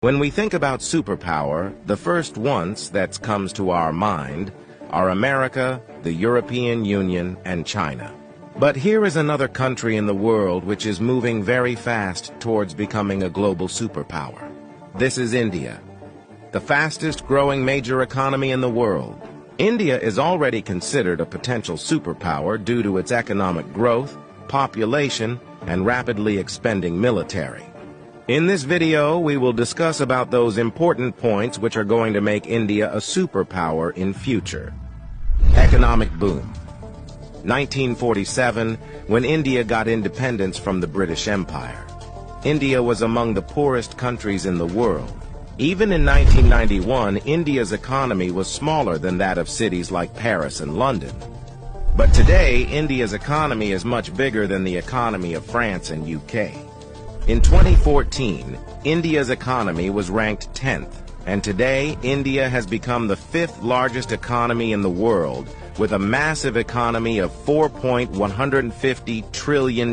When we think about superpower, the first ones that comes to our mind are America, the European Union, and China. But here is another country in the world which is moving very fast towards becoming a global superpower. This is India, the fastest growing major economy in the world. India is already considered a potential superpower due to its economic growth, population, and rapidly expanding military. In this video, we will discuss about those important points which are going to make India a superpower in future. Economic boom. 1947, when India got independence from the British Empire. India was among the poorest countries in the world. Even in 1991, India's economy was smaller than that of cities like Paris and London. But today, India's economy is much bigger than the economy of France and UK. In 2014, India's economy was ranked 10th, and today India has become the 5th largest economy in the world, with a massive economy of $4.150 trillion.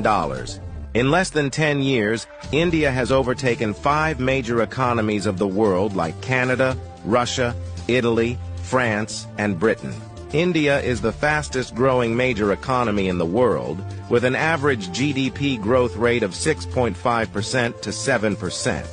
In less than 10 years, India has overtaken 5 major economies of the world like Canada, Russia, Italy, France, and Britain. India is the fastest growing major economy in the world, with an average GDP growth rate of 6.5% to 7%.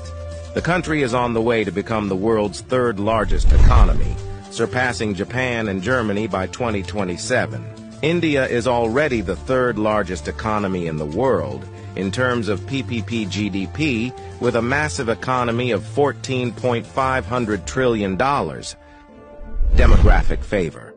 The country is on the way to become the world's 3rd largest economy, surpassing Japan and Germany by 2027. India is already the 3rd largest economy in the world in terms of PPP GDP, with a massive economy of $14.5 trillion. Demographic favor.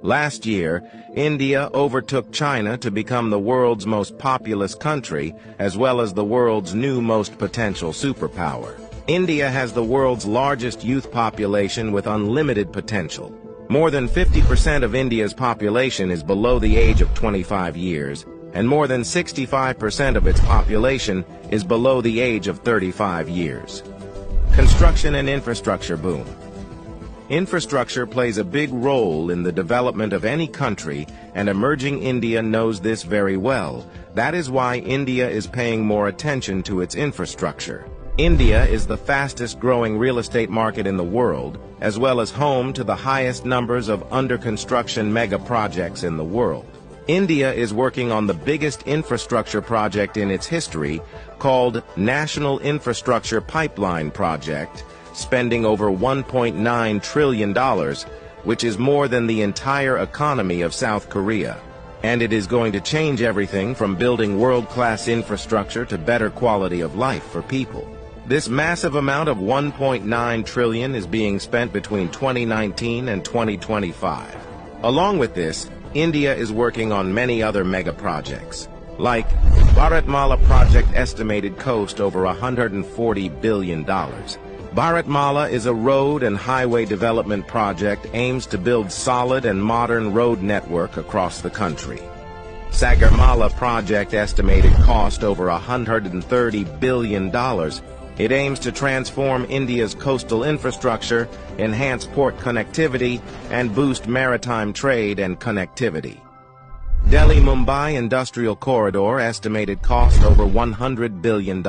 Last year, India overtook China to become the world's most populous country, as well as the world's new most potential superpower. India has the world's largest youth population with unlimited potential. More than 50% of India's population is below the age of 25 years, and more than 65% of its population is below the age of 35 years. Construction and infrastructure boom. Infrastructure plays a big role in the development of any country, and emerging India knows this very well. That is why India is paying more attention to its infrastructure. India is the fastest growing real estate market in the world, as well as home to the highest numbers of under-construction mega projects in the world. India is working on the biggest infrastructure project in its history, called National Infrastructure Pipeline Project, spending over $1.9 trillion, which is more than the entire economy of South Korea. And it is going to change everything from building world-class infrastructure to better quality of life for people. This massive amount of $1.9 trillion is being spent between 2019 and 2025. Along with this, India is working on many other mega projects, like Bharatmala project estimated cost over $140 billion. Bharatmala is a road and highway development project aims to build solid and modern road network across the country. Sagarmala project estimated cost over $130 billion. It aims to transform India's coastal infrastructure, enhance port connectivity, and boost maritime trade and connectivity. Delhi-Mumbai Industrial Corridor estimated cost over $100 billion.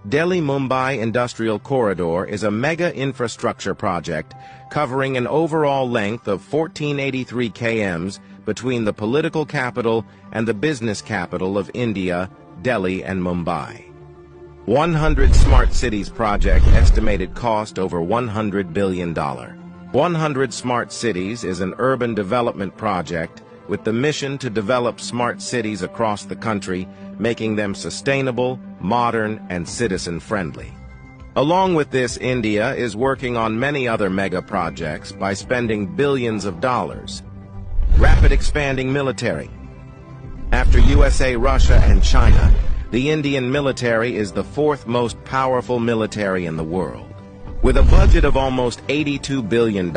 Delhi-Mumbai Industrial Corridor is a mega infrastructure project covering an overall length of 1483 km between the political capital and the business capital of India, Delhi and Mumbai. 100 Smart Cities project estimated cost over $100 billion. 100 Smart Cities is an urban development project with the mission to develop smart cities across the country, making them sustainable, modern, and citizen-friendly. Along with this, India is working on many other mega projects by spending billions of dollars. Rapid expanding military. After USA, Russia, and China, the Indian military is the 4th most powerful military in the world. With a budget of almost $82 billion,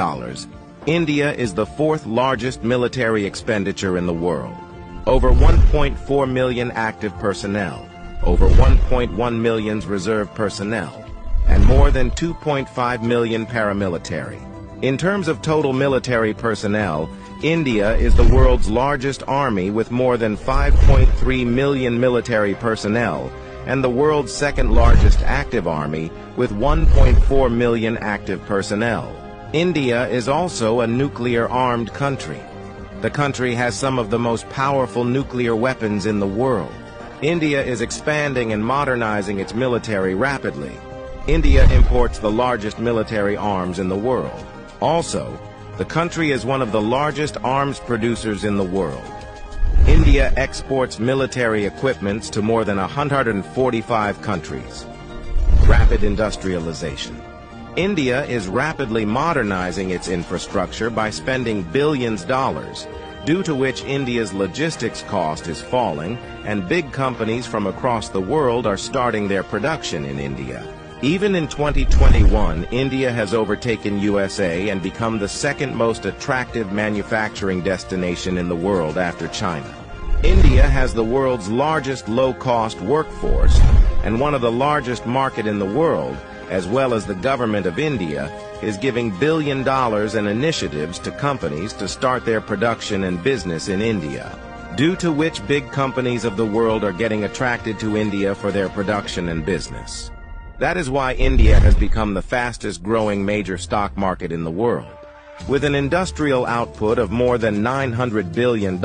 India is the 4th largest military expenditure in the world. Over 1.4 million active personnel, over 1.1 million reserve personnel, and more than 2.5 million paramilitary. In terms of total military personnel, India is the world's largest army with more than 5.3 million military personnel, and the world's second largest active army with 1.4 million active personnel. India is also a nuclear-armed country. The country has some of the most powerful nuclear weapons in the world. India is expanding and modernizing its military rapidly. India imports the largest military arms in the world. Also, the country is one of the largest arms producers in the world. India exports military equipments to more than 145 countries. Rapid industrialization. India is rapidly modernizing its infrastructure by spending billions of dollars, due to which India's logistics cost is falling, and big companies from across the world are starting their production in India. Even in 2021, India has overtaken USA and become the second most attractive manufacturing destination in the world after China. India has the world's largest low-cost workforce and one of the largest market in the world, as well as the government of India is giving billions of dollars in initiatives to companies to start their production and business in India, due to which big companies of the world are getting attracted to India for their production and business. That is why India has become the fastest growing major stock market in the world. With an industrial output of more than $900 billion,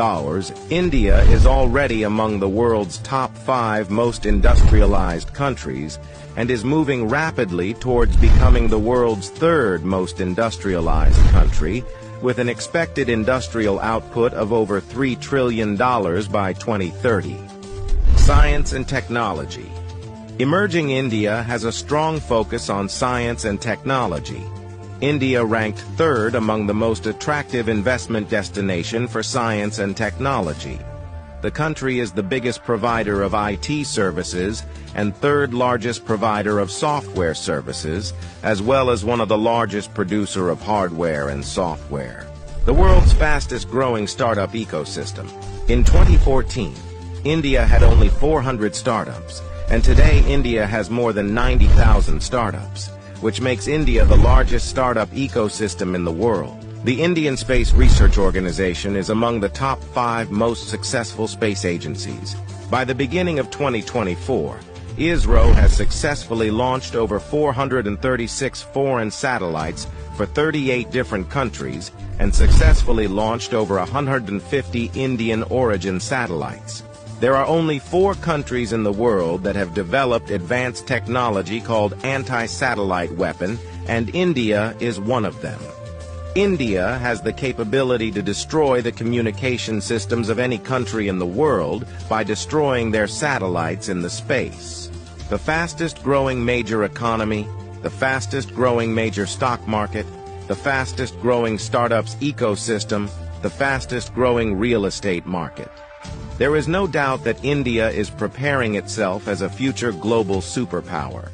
India is already among the world's top 5 most industrialized countries and is moving rapidly towards becoming the world's 3rd most industrialized country, with an expected industrial output of over $3 trillion by 2030. Science and technology. Emerging India has a strong focus on science and technology. India ranked 3rd among the most attractive investment destination for science and technology. The country is the biggest provider of IT services and 3rd largest provider of software services, as well as one of the largest producer of hardware and software. The world's fastest growing startup ecosystem. In 2014, India had only 400 startups, and today India has more than 90,000 startups, which makes India the largest startup ecosystem in the world. The Indian Space Research Organization is among the top 5 most successful space agencies. By the beginning of 2024, ISRO has successfully launched over 436 foreign satellites for 38 different countries and successfully launched over 150 Indian origin satellites. There are only 4 countries in the world that have developed advanced technology called anti-satellite weapon, and India is one of them. India has the capability to destroy the communication systems of any country in the world by destroying their satellites in the space. The fastest growing major economy, the fastest growing major stock market, the fastest growing startups ecosystem, the fastest growing real estate market. There is no doubt that India is preparing itself as a future global superpower.